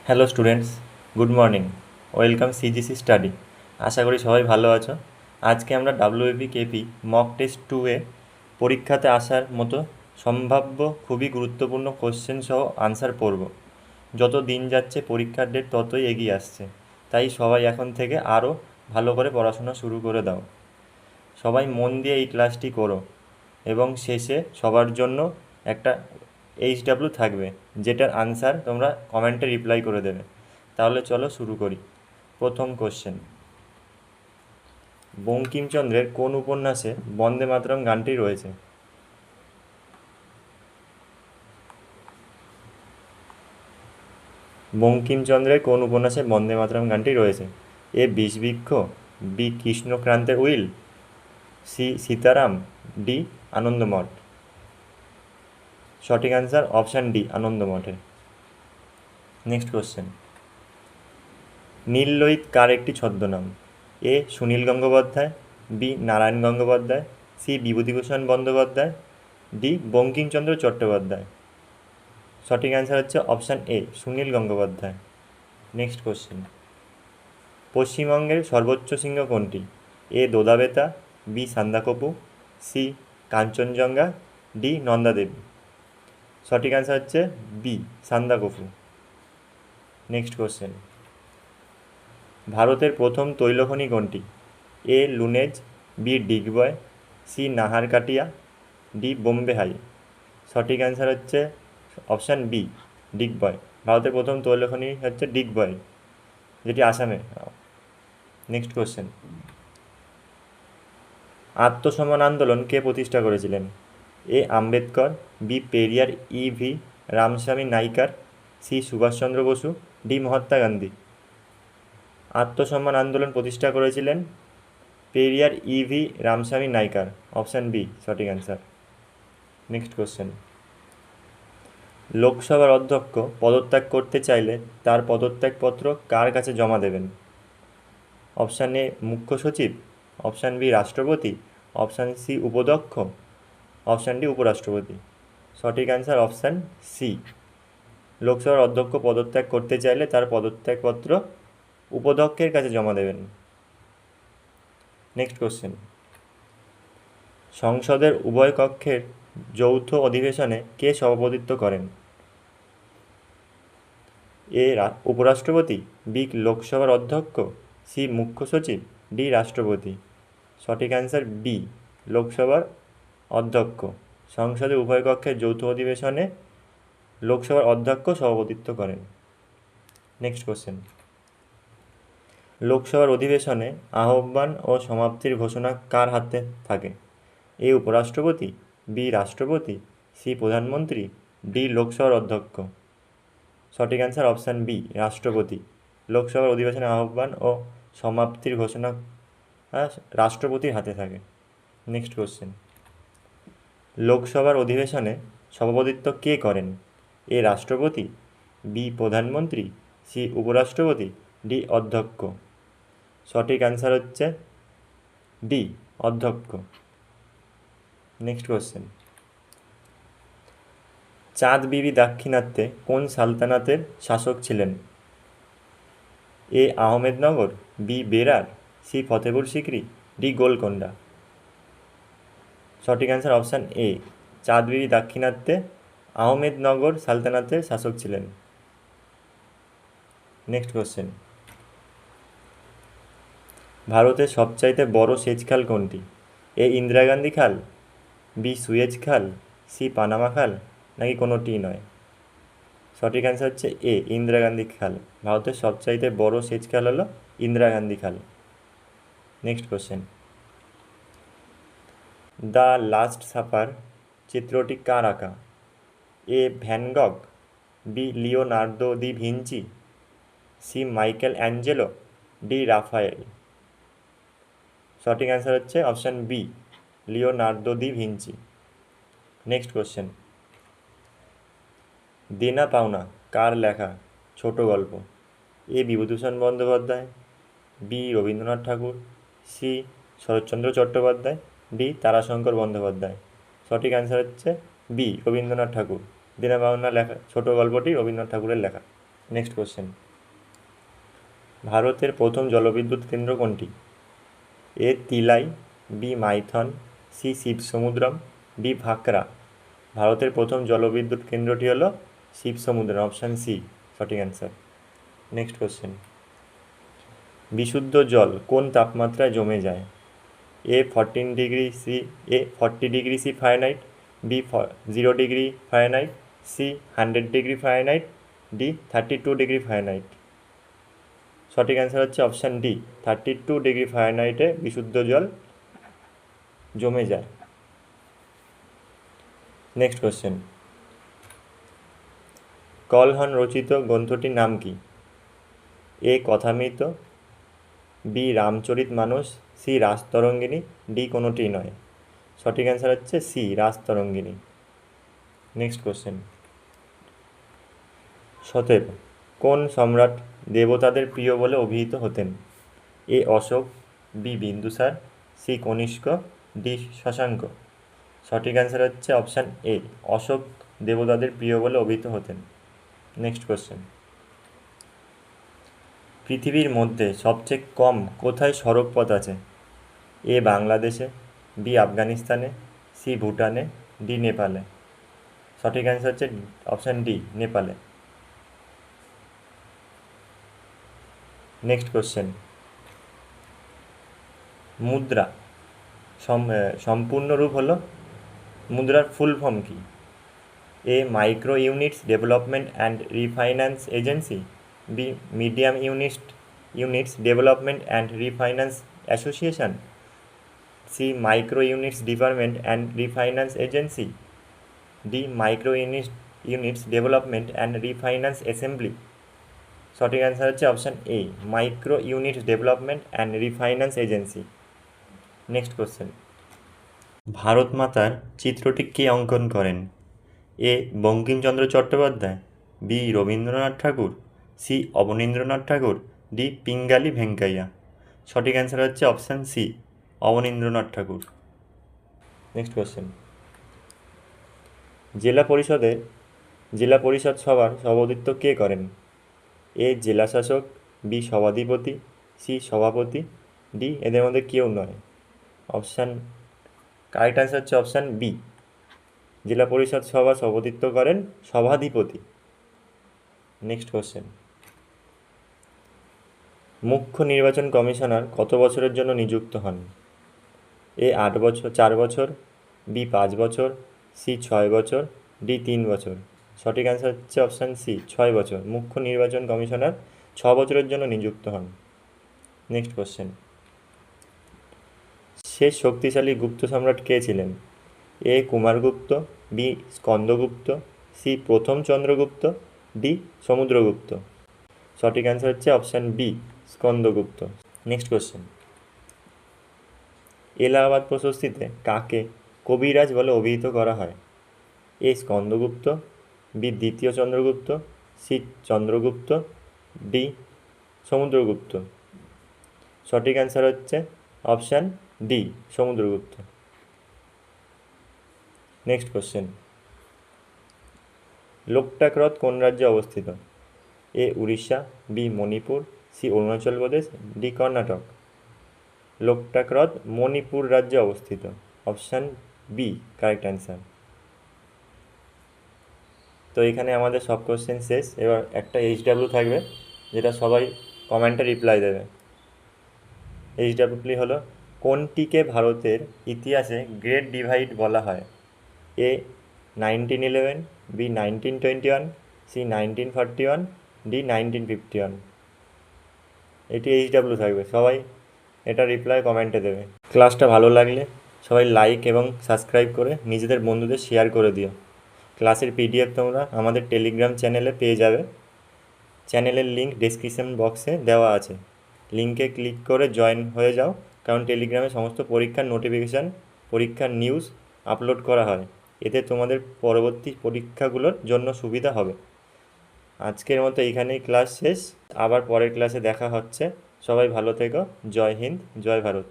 Hello students, good morning. Welcome CGC study. আশা করি সবাই ভালো আছো। আজকে আমরা ডাব্লিউবিপি কেপি মক টেস্ট 2-এ পরীক্ষাতে আসার মতো সম্ভাব্য খুবই গুরুত্বপূর্ণ কোশ্চেন সহ আনসার পড়ব। যত দিন যাচ্ছে পরীক্ষার ডেট ততই এগিয়ে আসছে, তাই সবাই এখন থেকে আরও ভালো করে পড়াশোনা শুরু করে দাও। সবাই মন দিয়ে এই ক্লাসটি করো এবং শেষে সবার জন্য একটা HW থাকবে, যেটার আনসার তোমরা কমেন্টে রিপ্লাই করে দেবে। তাহলে চলো শুরু করি। প্রথম কোশ্চেন, বঙ্কিমচন্দ্রের কোন উপন্যাসে বন্দে মাতরম গানটি রয়েছে? বঙ্কিমচন্দ্রের কোন উপন্যাসে বন্দে মাতরম গানটি রয়েছে? এ বিষবৃক্ষ, বি কৃষ্ণক্রান্তের will, C Sitaram, D Anandamath. সঠিক অ্যান্সার অপশান ডি আনন্দমঠের। নেক্সট কোশ্চেন, নীললোহিত কার একটি ছদ্মনাম? A Sunil Gangopadhyay, B Narayan Gangopadhyay, C Bibhutibhushan Bandyopadhyay, D Bankimchandra Chattopadhyay. সঠিক অ্যান্সার হচ্ছে option A Sunil Gangopadhyay. Next question, পশ্চিমবঙ্গের সর্বোচ্চ শৃঙ্গ কোনটি? A Doddabetta, B Sandakphu, C Kanchenjunga, D Nanda Devi. সঠিক অ্যান্সার হচ্ছে বি সান্দাকফু। নেক্সট কোশ্চেন, ভারতের প্রথম তৈলখনি কোনটি? A Lunej, B Digboi, C Naharkatiya, D Bombay High. সঠিক অ্যান্সার হচ্ছে অপশান বি ডিগবয়। ভারতের প্রথম তৈলখনি হচ্ছে ডিগবয়, যেটি আসামে। নেক্সট কোশ্চেন, আত্মসম্মান আন্দোলন কে প্রতিষ্ঠা করেছিলেন? A Ambedkar, B Periyar V Ramasamy Naicker, C Subhashchandra Bose, D Mahatma Gandhi. আত্মসম্মান আন্দোলন প্রতিষ্ঠা করেছিলেন Periyar V Ramasamy Naicker. Option B সঠিক অ্যান্সার। নেক্সট কোশ্চেন, লোকসভার অধ্যক্ষ পদত্যাগ করতে চাইলে তার পদত্যাগপত্র কার কাছে জমা দেবেন? অপশান এ মুখ্য সচিব, অপশান বি রাষ্ট্রপতি, অপশান সি উপাধ্যক্ষ, অপশান ডি উপরাষ্ট্রপতি। সঠিক অ্যান্সার অপশান সি। লোকসভার অধ্যক্ষ পদত্যাগ করতে চাইলে তার পদত্যাগপত্র উপাধ্যক্ষের কাছে জমা দেবেন। নেক্সট কোশ্চেন, সংসদের উভয় কক্ষের যৌথ অধিবেশনে কে সভাপতিত্ব করেন? এ উপরাষ্ট্রপতি, বি লোকসভার অধ্যক্ষ, সি মুখ্য সচিব, ডি রাষ্ট্রপতি। সঠিক অ্যান্সার বি লোকসভার অধ্যক্ষ। সংসদের উভয় কক্ষের যৌথ অধিবেশনে লোকসভার অধ্যক্ষ সভাপতিত্ব করেন। নেক্সট কোশ্চেন, লোকসভার অধিবেশনে আহ্বান ও সমাপ্তির ঘোষণা কার হাতে থাকে? এ উপরাষ্ট্রপতি, বি রাষ্ট্রপতি, সি প্রধানমন্ত্রী, ডি লোকসভার অধ্যক্ষ। সঠিক অ্যান্সার অপশান বি রাষ্ট্রপতি। লোকসভার অধিবেশনে আহ্বান ও সমাপ্তির ঘোষণা রাষ্ট্রপতির হাতে থাকে। নেক্সট কোশ্চেন, লোকসভার অধিবেশনে সভাপতিত্ব কে করেন? এ রাষ্ট্রপতি, বি প্রধানমন্ত্রী, সি উপরাষ্ট্রপতি, ডি অধ্যক্ষ। সঠিক অ্যান্সার হচ্ছে ডি অধ্যক্ষ। নেক্সট কোশ্চেন, চাঁদ বিবি দাক্ষিণাত্যে কোন সালতানাতের শাসক ছিলেন? A Ahmednagar, B Berar, C Fatehpur Sikri, D Golconda. সঠিক অ্যান্সার অপশান এ চাঁদ বিবি দাক্ষিণাত্যে আহমেদনগর সালতানাতের শাসক ছিলেন। নেক্সট কোশ্চেন, ভারতের সবচাইতে বড় সেচ খাল কোনটি? এ ইন্দিরা গান্ধী খাল, বি সুয়েজ খাল, সি পানামা খাল, নাকি কোনোটি নয়? সঠিক অ্যান্সার হচ্ছে এ ইন্দিরা গান্ধী খাল। ভারতের সবচাইতে বড় সেচ খাল হলো ইন্দিরা গান্ধী খাল। Next question, the Last Supper চিত্রটি কার আঁকা? A Van Gogh, B Leonardo da Vinci, C Michelangelo, D Raphael. সঠিক অ্যান্সার হচ্ছে option B Leonardo da Vinci. Next question, Dena Paona কার লেখা ছোট গল্প? A Bibhutibhushan Bandyopadhyay, B Rabindranath Tagore, C Saratchandra Chattopadhyay, D Tarashankar Bandyopadhyay. সঠিক অ্যান্সার হচ্ছে বি রবীন্দ্রনাথ ঠাকুর। দেনা পাওনা লেখা ছোট গল্পটি রবীন্দ্রনাথ ঠাকুরের লেখা। নেক্সট কোশ্চেন, ভারতের প্রথম জলবিদ্যুৎ কেন্দ্র কোনটি? A Tilaiya, B Maithon, C Shivasamudram, D Bhakra. ভারতের প্রথম জলবিদ্যুৎ কেন্দ্রটি হলো শিবসমুদ্রম, অপশান সি সঠিক অ্যান্সার। নেক্সট কোশ্চেন, বিশুদ্ধ জল কোন তাপমাত্রায় জমে যায়? A 40 degree C Fahrenheit, B 0 degree Fahrenheit, C 100 degree Fahrenheit, D 32 degree Fahrenheit. সঠিক অ্যান্সার হচ্ছে অপশান ডি, 32 ডিগ্রি ফারেনহাইটে বিশুদ্ধ জল জমে যায়। নেক্সট কোশ্চেন, কলহন রচিত গ্রন্থটির নাম কি? এ কথামৃত, বি রামচরিত মানস, সি রাসতরঙ্গিনী, ডি কোনোটি নয়। সঠিক অ্যান্সার হচ্ছে সি রাসতরঙ্গিনী। নেক্সট কোশ্চেন, 17 কোন সম্রাট দেবতাদের প্রিয় বলে অভিহিত হতেন? A Ashoka, B Bindusara, C Kanishka, D Shashanka. সঠিক অ্যান্সার হচ্ছে অপশান এ, অশোক দেবতাদের প্রিয় বলে অভিহিত হতেন। নেক্সট কোশ্চেন, পৃথিবীর মধ্যে সবচেয়ে কম কোথায় সড়ক পথ আছে? এ বাংলাদেশে, বি আফগানিস্তানে, সি ভুটানে, ডি নেপালে। সঠিক অ্যান্সার হচ্ছে অপশান ডি নেপালে। নেক্সট কোশ্চেন, মুদ্রা সম্পূর্ণ রূপ হলো, মুদ্রার ফুল ফর্ম কি? A micro units development and refinance agency, B medium units development and refinance association, C micro units department and refinance agency, D micro units development and refinance assembly. সঠিক answer হচ্ছে option A, micro units development and refinance agency. Next question, Bharat মাতার চিত্রটি কে অঙ্কন করেন? A Bankimchandra Chattopadhyay, B Rabindranath Tagore, C Abanindranath Thakur, D Pingali Venkaiah. সঠিক answer হচ্ছে option C Abanindranath ঠাকুর। Next question, জেলা পরিষদ সভার সভাপতিত্ব কে করেন? এ জেলা শাসক, বি সভাধিপতি, সি সভাপতি, ডি এদের মধ্যে কেউ নয়। কারেক্ট অ্যান্সার হচ্ছে অপশান বি, জেলা পরিষদ সভা সভাপতিত্ব করেন সভাধিপতি। নেক্সট কোশ্চেন, মুখ্য নির্বাচন কমিশনার কত বছরের জন্য নিযুক্ত হন? এ 4 বছর, বি 5 বছর, সি 6 বছর, ডি 3 বছর। সঠিক অ্যান্সার হচ্ছে অপশান সি 6 বছর, মুখ্য নির্বাচন কমিশনার 6 বছরের জন্য নিযুক্ত হন। নেক্সট কোশ্চেন, শেষ শক্তিশালী গুপ্ত সম্রাট কে ছিলেন? A Kumaragupta, B Skandagupta, C প্রথম চন্দ্রগুপ্ত, ডি সমুদ্রগুপ্ত। সঠিক অ্যান্সার হচ্ছে option B Skandagupta. Next question, Allahabad প্রশস্তিতে কাকে কবিরাজ বলে অভিহিত করা হয়? এ স্কন্দগুপ্ত, বি দ্বিতীয় চন্দ্রগুপ্ত, সি চন্দ্রগুপ্ত, ডি সমুদ্রগুপ্ত। সঠিক অ্যান্সার হচ্ছে option D Samudragupta. Next question, Loktak হ্রদ কোন রাজ্যে অবস্থিত? এ Orissa, B Manipur, C Arunachal Pradesh, D Karnataka. Loktak হ্রদ মণিপুর রাজ্যে অবস্থিত, অপশান বি কারেক্ট অ্যান্সার। তো এখানে আমাদের সব কোশ্চেন শেষ। এবার একটা HW থাকবে, যেটা সবাই কমেন্টে রিপ্লাই দেবে। HW হলো, কোনটিকে ভারতের ইতিহাসে গ্রেট ডিভাইড বলা হয়? এ 1911, বি 1921, সি 1941, ডি 1951। এটি HW থাকবে, সবাই এটা রিপ্লাই কমেন্টে দেবে। ক্লাসটা ভালো লাগলে সবাই লাইক এবং সাবস্ক্রাইব করে নিজেদের বন্ধুদের শেয়ার করে দিও। ক্লাসের PDF তোমরা আমাদের টেলিগ্রাম চ্যানেলে পেয়ে যাবে। চ্যানেলের লিঙ্ক ডেসক্রিপশন বক্সে দেওয়া আছে, লিঙ্কে ক্লিক করে জয়েন হয়ে যাও, কারণ টেলিগ্রামে সমস্ত পরীক্ষার নোটিফিকেশান, পরীক্ষার নিউজ আপলোড করা হয়। এতে তোমাদের পরবর্তী পরীক্ষাগুলোর জন্য সুবিধা হবে। আজকের মতো এইখানেই ক্লাস শেষ, আবার পরের ক্লাসে দেখা হচ্ছে। সবাই ভালো থেকো। জয় হিন্দ, জয় ভারত।